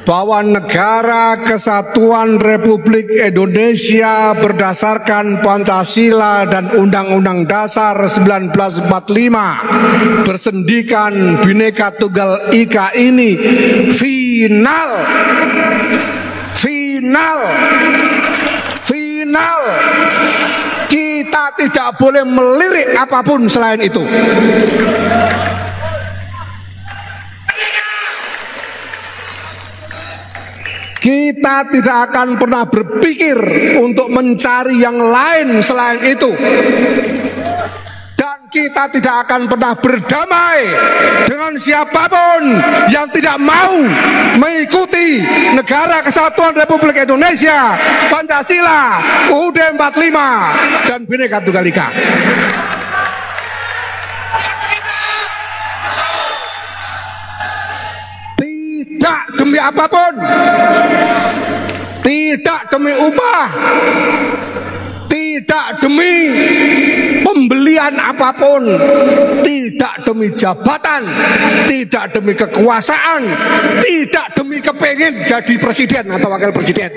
bahwa Negara Kesatuan Republik Indonesia berdasarkan Pancasila dan Undang-Undang Dasar 1945 bersendikan Bhinneka Tunggal Ika ini final. Kita tidak boleh melirik apapun selain itu. Kita tidak akan pernah berpikir untuk mencari yang lain selain itu. Dan kita tidak akan pernah berdamai dengan siapapun yang tidak mau mengikuti Negara Kesatuan Republik Indonesia, Pancasila, UUD 45 dan Bhinneka Tunggal Ika. Tidak demi apapun, tidak demi upah, tidak demi pembelian apapun, tidak demi jabatan, tidak demi kekuasaan, tidak demi kepengin jadi presiden atau wakil presiden.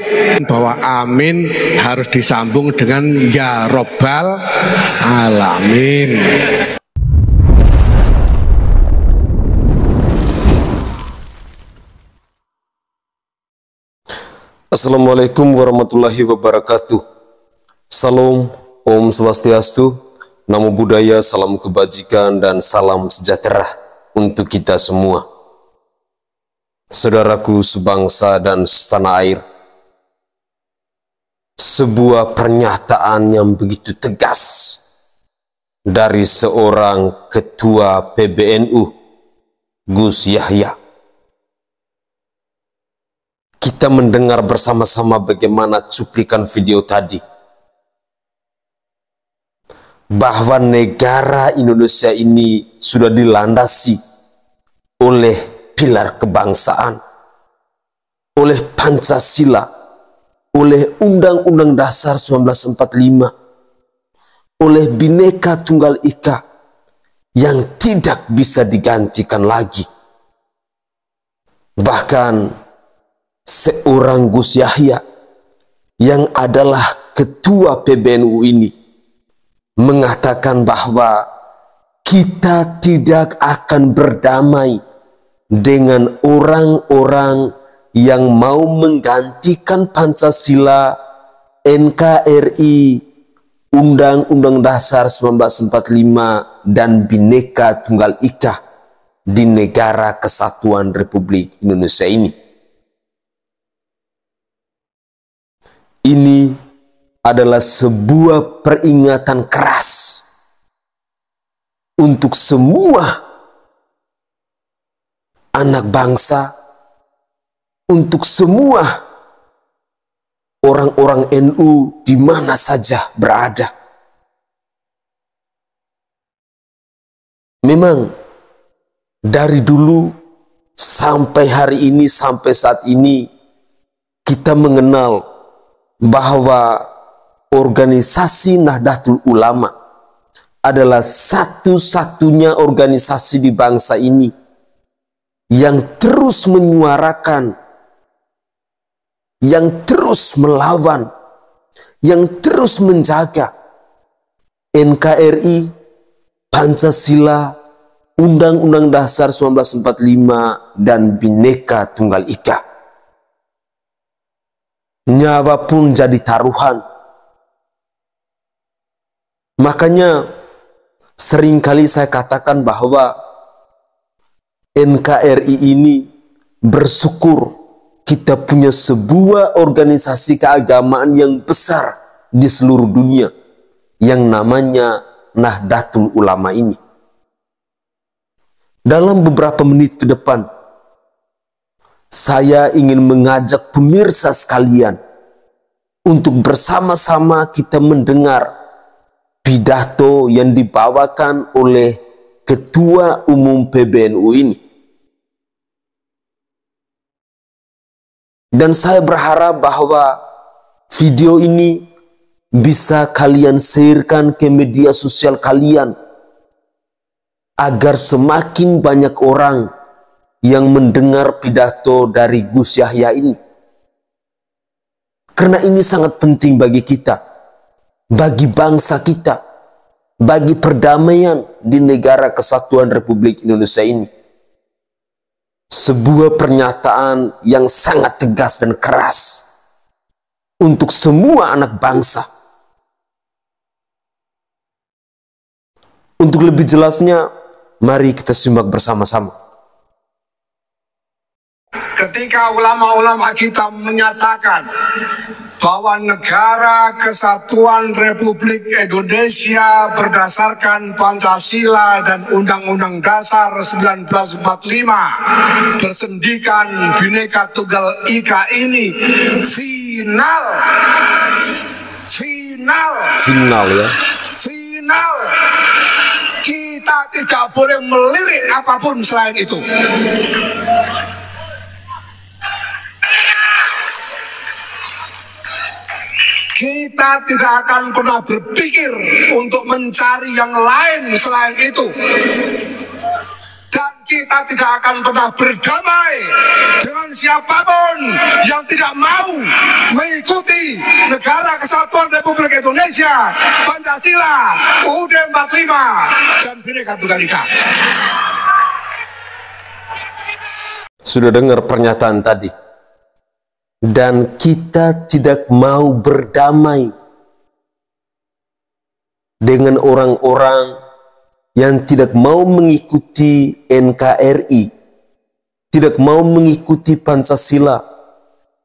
Bahwa amin harus disambung dengan ya robbal alamin. Assalamualaikum warahmatullahi wabarakatuh. Salam, Om Swastiastu, Namo Buddhaya, salam kebajikan dan salam sejahtera untuk kita semua. Saudaraku sebangsa dan setanah air, sebuah pernyataan yang begitu tegas dari seorang ketua PBNU, Gus Yahya. Kita mendengar bersama-sama bagaimana cuplikan video tadi, bahwa negara Indonesia ini sudah dilandasi oleh pilar kebangsaan, oleh Pancasila, oleh Undang-Undang Dasar 1945, oleh Bhinneka Tunggal Ika yang tidak bisa digantikan lagi. Bahkan seorang Gus Yahya yang adalah ketua PBNU ini mengatakan bahwa kita tidak akan berdamai dengan orang-orang yang mau menggantikan Pancasila, NKRI, Undang-Undang Dasar 1945 dan Bhinneka Tunggal Ika di Negara Kesatuan Republik Indonesia ini. Ini adalah sebuah peringatan keras untuk semua anak bangsa, untuk semua orang-orang NU di mana saja berada. Memang dari dulu sampai hari ini, sampai saat ini, kita mengenal bahwa organisasi Nahdlatul Ulama adalah satu-satunya organisasi di bangsa ini yang terus menyuarakan, yang terus melawan, yang terus menjaga NKRI, Pancasila, Undang-Undang Dasar 1945 dan Bhinneka Tunggal Ika. Nyawa pun jadi taruhan. Makanya seringkali saya katakan bahwa NKRI ini bersyukur kita punya sebuah organisasi keagamaan yang besar di seluruh dunia yang namanya Nahdlatul Ulama ini. Dalam beberapa menit ke depan, saya ingin mengajak pemirsa sekalian untuk bersama-sama kita mendengar pidato yang dibawakan oleh Ketua Umum PBNU ini. Dan saya berharap bahwa video ini bisa kalian sharekan ke media sosial kalian, agar semakin banyak orang yang mendengar pidato dari Gus Yahya ini. Karena ini sangat penting bagi kita, bagi bangsa kita, bagi perdamaian di negara kesatuan Republik Indonesia ini. Sebuah pernyataan yang sangat tegas dan keras untuk semua anak bangsa. Untuk lebih jelasnya, mari kita simak bersama-sama. Ketika ulama-ulama kita menyatakan bahwa negara kesatuan Republik Indonesia berdasarkan Pancasila dan Undang-Undang Dasar 1945 bersendikan Bhinneka Tunggal Ika ini final ya. Final. Kita tidak boleh melirik apapun selain itu. Kita tidak akan pernah berpikir untuk mencari yang lain selain itu. Dan kita tidak akan pernah berdamai dengan siapapun yang tidak mau mengikuti Negara Kesatuan Republik Indonesia, Pancasila, UUD 45, dan Bhinneka Tunggal Ika. Sudah dengar pernyataan tadi? Dan kita tidak mau berdamai dengan orang-orang yang tidak mau mengikuti NKRI, tidak mau mengikuti Pancasila,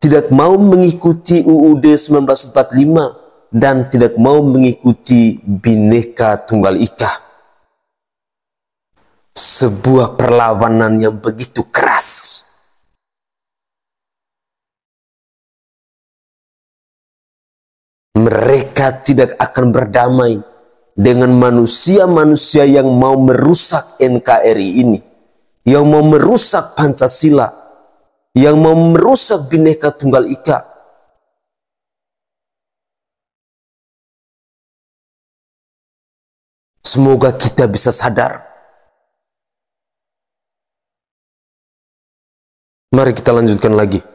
tidak mau mengikuti UUD 1945, dan tidak mau mengikuti Bhinneka Tunggal Ika. Sebuah perlawanan yang begitu keras. Mereka tidak akan berdamai dengan manusia-manusia yang mau merusak NKRI ini, yang mau merusak Pancasila, yang mau merusak Bhinneka Tunggal Ika. Semoga kita bisa sadar. Mari kita lanjutkan lagi.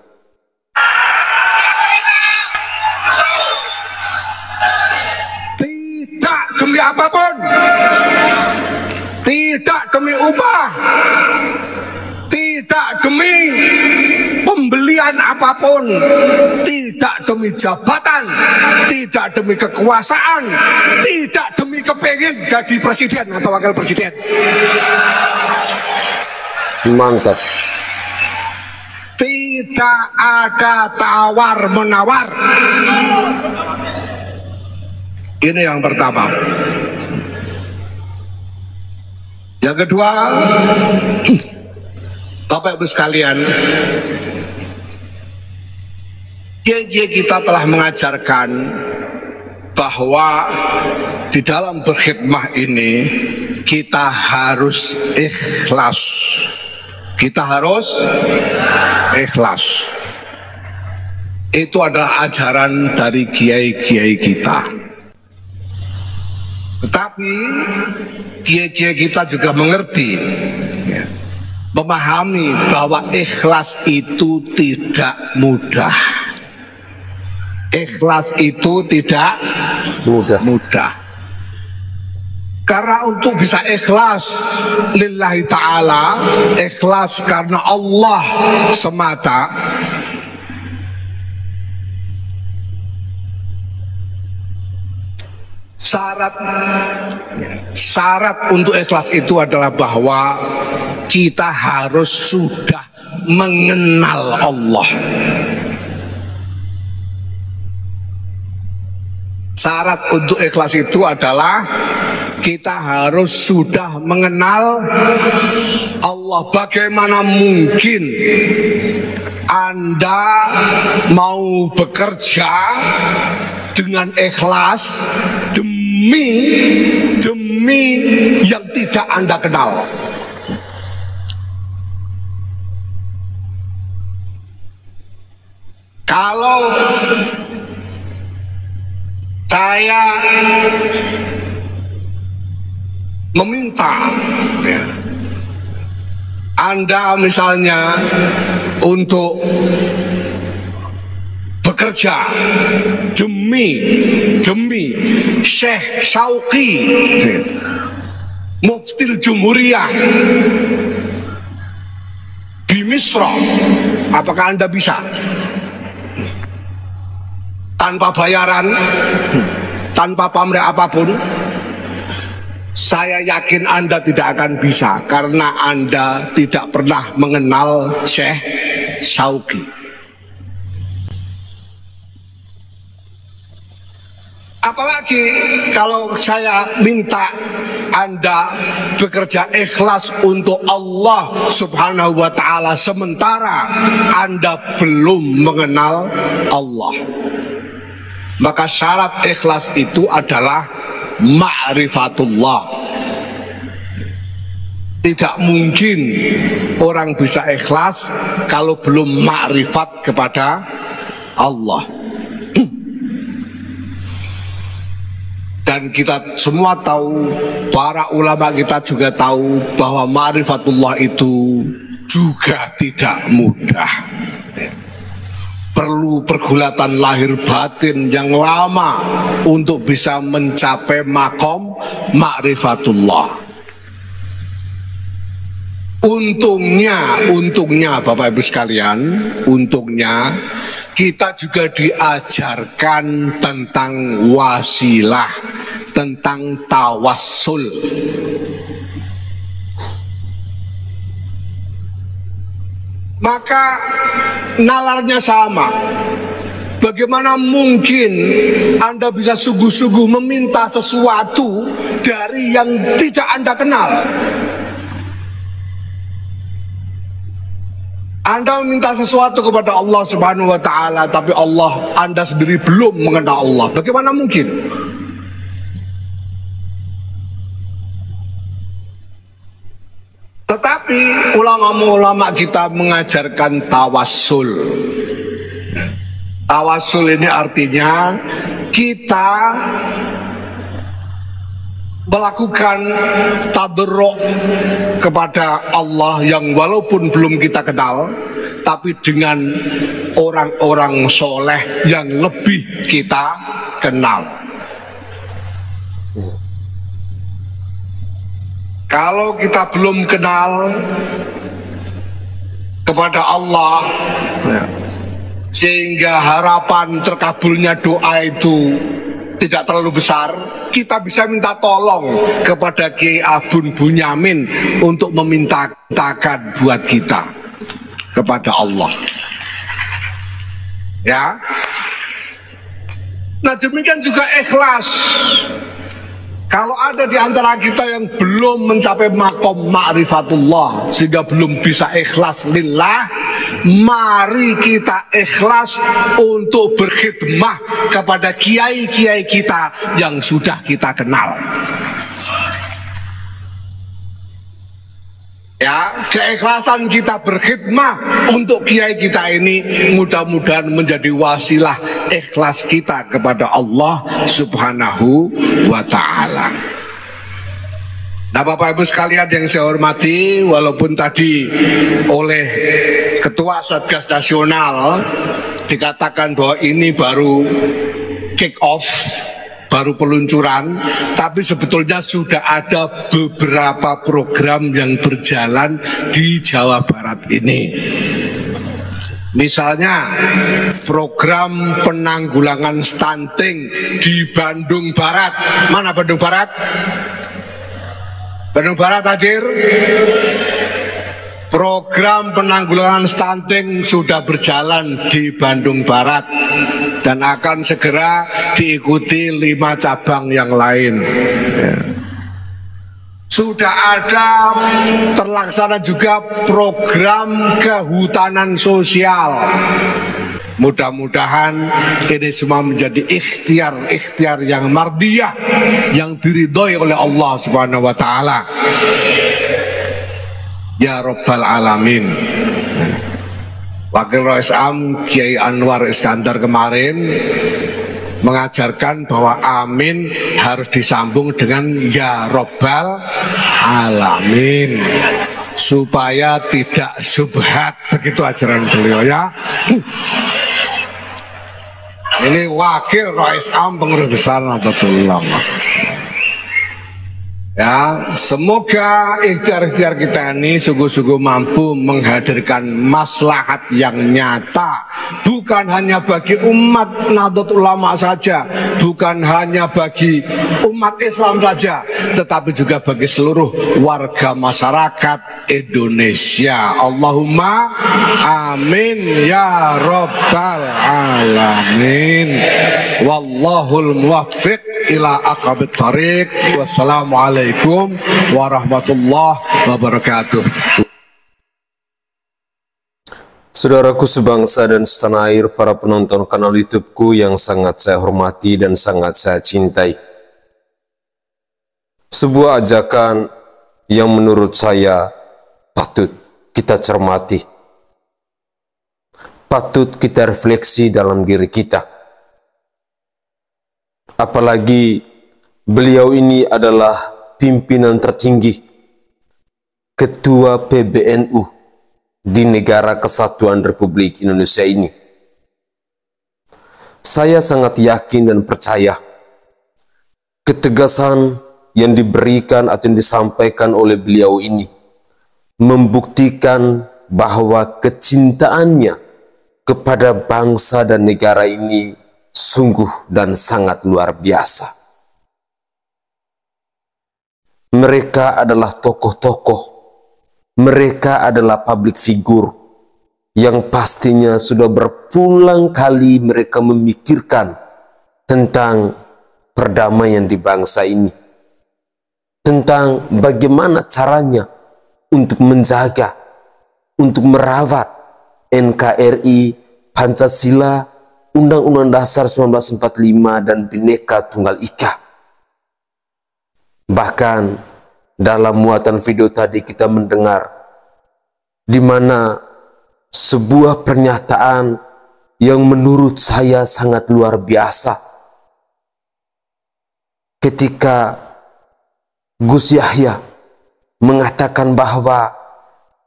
Demi apapun, tidak demi upah, tidak demi pembelian apapun, tidak demi jabatan, tidak demi kekuasaan, tidak demi kepingin jadi presiden atau wakil presiden. Mantap. Tidak ada tawar-menawar. Ini yang pertama. Yang kedua, Bapak Ibu sekalian, kiai kita telah mengajarkan bahwa di dalam berkhidmah ini kita harus ikhlas. Kita harus ikhlas. Itu adalah ajaran dari kiai-kiai kita. Tetapi kiai-kiai kita juga mengerti, memahami bahwa ikhlas itu tidak mudah. Ikhlas itu tidak mudah. Karena untuk bisa ikhlas lillahi ta'ala, ikhlas karena Allah semata, syarat untuk ikhlas itu adalah bahwa kita harus sudah mengenal Allah. Syarat untuk ikhlas itu adalah kita harus sudah mengenal Allah. Bagaimana mungkin Anda mau bekerja dengan ikhlas demi yang tidak Anda kenal? Kalau saya meminta Anda misalnya untuk bekerja demi Syekh Syauqi Muftil Jumhuriyah di Misra, apakah Anda bisa tanpa bayaran, tanpa pamrih apapun? Saya yakin Anda tidak akan bisa, karena Anda tidak pernah mengenal Syekh Syauqi. Apalagi kalau saya minta Anda bekerja ikhlas untuk Allah Subhanahu wa ta'ala, sementara Anda belum mengenal Allah. Maka syarat ikhlas itu adalah ma'rifatullah. Tidak mungkin orang bisa ikhlas kalau belum ma'rifat kepada Allah. Dan kita semua tahu, para ulama kita juga tahu bahwa ma'rifatullah itu juga tidak mudah. Perlu pergulatan lahir batin yang lama untuk bisa mencapai makom ma'rifatullah. Untungnya Bapak Ibu sekalian, untungnya kita juga diajarkan tentang wasilah, tentang tawassul. Maka nalarnya sama. Bagaimana mungkin Anda bisa sungguh-sungguh meminta sesuatu dari yang tidak Anda kenal? Anda meminta sesuatu kepada Allah Subhanahu wa ta'ala, tapi Anda sendiri belum mengenal Allah. Bagaimana mungkin? Tetapi ulama-ulama kita mengajarkan tawassul. Tawassul ini artinya kita melakukan tadarruk kepada Allah yang walaupun belum kita kenal, tapi dengan orang-orang soleh yang lebih kita kenal. Kalau kita belum kenal kepada Allah, sehingga harapan terkabulnya doa itu tidak terlalu besar, kita bisa minta tolong kepada Kiai Abun Bunyamin untuk memintakan buat kita kepada Allah. Ya. Nah, demikian juga ikhlas. Kalau ada di antara kita yang belum mencapai makom ma'rifatullah, sehingga belum bisa ikhlas lillah, mari kita ikhlas untuk berkhidmah kepada kiai-kiai kita yang sudah kita kenal. Ya, keikhlasan kita berkhidmah untuk kiai kita ini mudah-mudahan menjadi wasilah ikhlas kita kepada Allah Subhanahu wa ta'ala. Nah, Bapak Ibu sekalian yang saya hormati, walaupun tadi oleh Ketua Satgas Nasional dikatakan bahwa ini baru kick off, baru peluncuran, tapi sebetulnya sudah ada beberapa program yang berjalan di Jawa Barat ini. Misalnya program penanggulangan stunting di Bandung Barat. Mana Bandung Barat? Bandung Barat hadir. Program penanggulangan stunting sudah berjalan di Bandung Barat dan akan segera diikuti 5 cabang yang lain. Sudah ada terlaksana juga program kehutanan sosial. Mudah-mudahan ini semua menjadi ikhtiar yang mardiyah, yang diridhoi oleh Allah Subhanahu wa ta'ala. Ya Rabbal Alamin. Wakil Rais Am Kiai Anwar Iskandar kemarin mengajarkan bahwa amin harus disambung dengan ya Rabbal Alamin. supaya tidak syubhat, begitu ajaran beliau ya. Ini Wakil Rais Am Pengurus Besar Nahdlatul Ulama. Ya, semoga ikhtiar-ikhtiar kita ini sungguh-sungguh mampu menghadirkan maslahat yang nyata, bukan hanya bagi umat Nahdlatul Ulama saja, bukan hanya bagi umat Islam saja, tetapi juga bagi seluruh warga masyarakat Indonesia. Allahumma amin ya rabbal alamin. Wallahul muwaffiq ila aqwamit thariq. Wassalamualaikum warahmatullahi wabarakatuh. Saudaraku sebangsa dan setanah air, para penonton kanal YouTubeku yang sangat saya hormati dan sangat saya cintai. Sebuah ajakan yang menurut saya patut kita cermati, patut kita refleksi dalam diri kita. Apalagi beliau ini adalah pimpinan tertinggi, Ketua PBNU di Negara Kesatuan Republik Indonesia ini. Saya sangat yakin dan percaya ketegasan yang diberikan atau yang disampaikan oleh beliau ini membuktikan bahwa kecintaannya kepada bangsa dan negara ini sungguh dan sangat luar biasa. Mereka adalah tokoh-tokoh, mereka adalah public figure yang pastinya sudah berulang kali mereka memikirkan tentang perdamaian di bangsa ini, tentang bagaimana caranya untuk menjaga, untuk merawat NKRI, Pancasila, Undang-Undang Dasar 1945 dan Bhinneka Tunggal Ika. Bahkan dalam muatan video tadi kita mendengar di mana sebuah pernyataan yang menurut saya sangat luar biasa ketika Gus Yahya mengatakan bahwa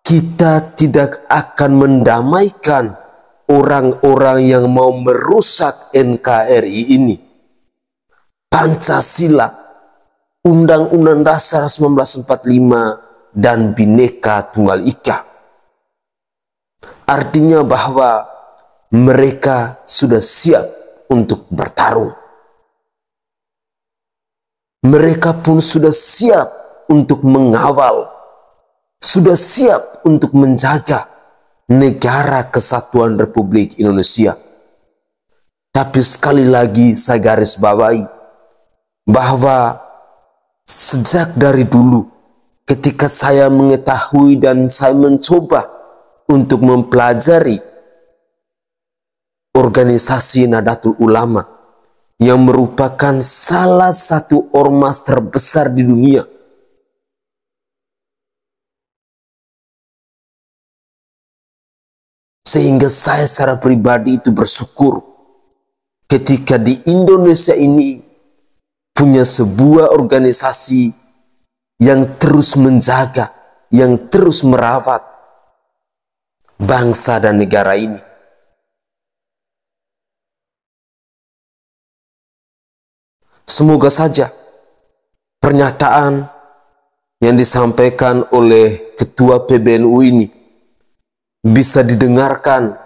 kita tidak akan mendamaikan orang-orang yang mau merusak NKRI ini, Pancasila, Undang-Undang Dasar 1945 dan Bhinneka Tunggal Ika. Artinya bahwa mereka sudah siap untuk bertarung. Mereka pun sudah siap untuk mengawal, sudah siap untuk menjaga Negara Kesatuan Republik Indonesia. Tapi sekali lagi saya garis bawahi bahwa sejak dari dulu ketika saya mengetahui dan saya mencoba untuk mempelajari organisasi Nahdlatul Ulama yang merupakan salah satu ormas terbesar di dunia, sehingga saya secara pribadi itu bersyukur ketika di Indonesia ini punya sebuah organisasi yang terus menjaga, yang terus merawat bangsa dan negara ini. Semoga saja pernyataan yang disampaikan oleh Ketua PBNU ini bisa didengarkan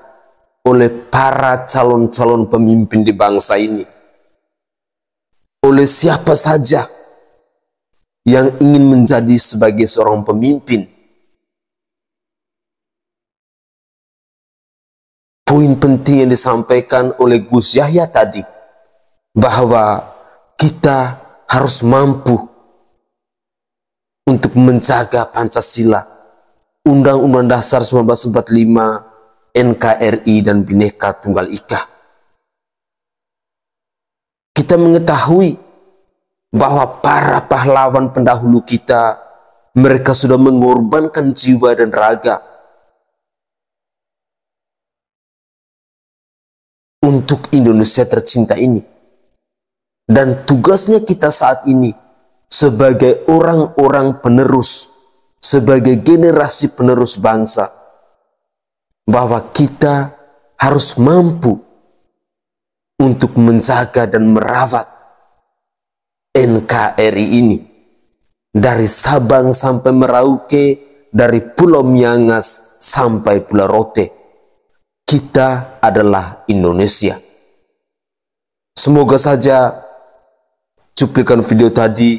oleh para calon-calon pemimpin di bangsa ini, oleh siapa saja yang ingin menjadi sebagai seorang pemimpin. Poin penting yang disampaikan oleh Gus Yahya tadi, bahwa kita harus mampu untuk menjaga Pancasila, Undang-Undang Dasar 1945, NKRI dan Bhinneka Tunggal Ika. Kita mengetahui bahwa para pahlawan pendahulu kita, mereka sudah mengorbankan jiwa dan raga untuk Indonesia tercinta ini. Dan tugasnya kita saat ini sebagai orang-orang penerus, sebagai generasi penerus bangsa bahwa kita harus mampu untuk menjaga dan merawat NKRI ini dari Sabang sampai Merauke, dari Pulau Miangas sampai Pulau Rote. Kita adalah Indonesia. Semoga saja cuplikan video tadi,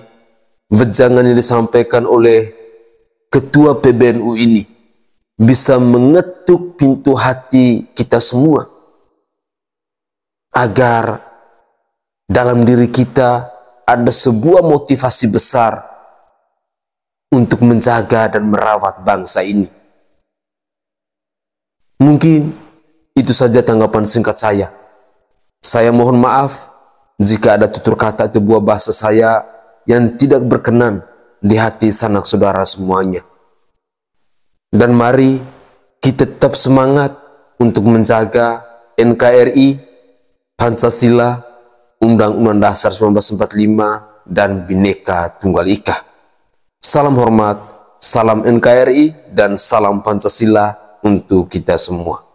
wejangan yang disampaikan oleh Ketua PBNU ini bisa mengetuk pintu hati kita semua, agar dalam diri kita ada sebuah motivasi besar untuk menjaga dan merawat bangsa ini. Mungkin itu saja tanggapan singkat saya. Saya mohon maaf jika ada tutur kata atau buah bahasa saya yang tidak berkenan di hati sanak saudara semuanya. Dan mari kita tetap semangat untuk menjaga NKRI, Pancasila, Undang-Undang Dasar 1945, dan Bhinneka Tunggal Ika. Salam hormat, salam NKRI, dan salam Pancasila untuk kita semua.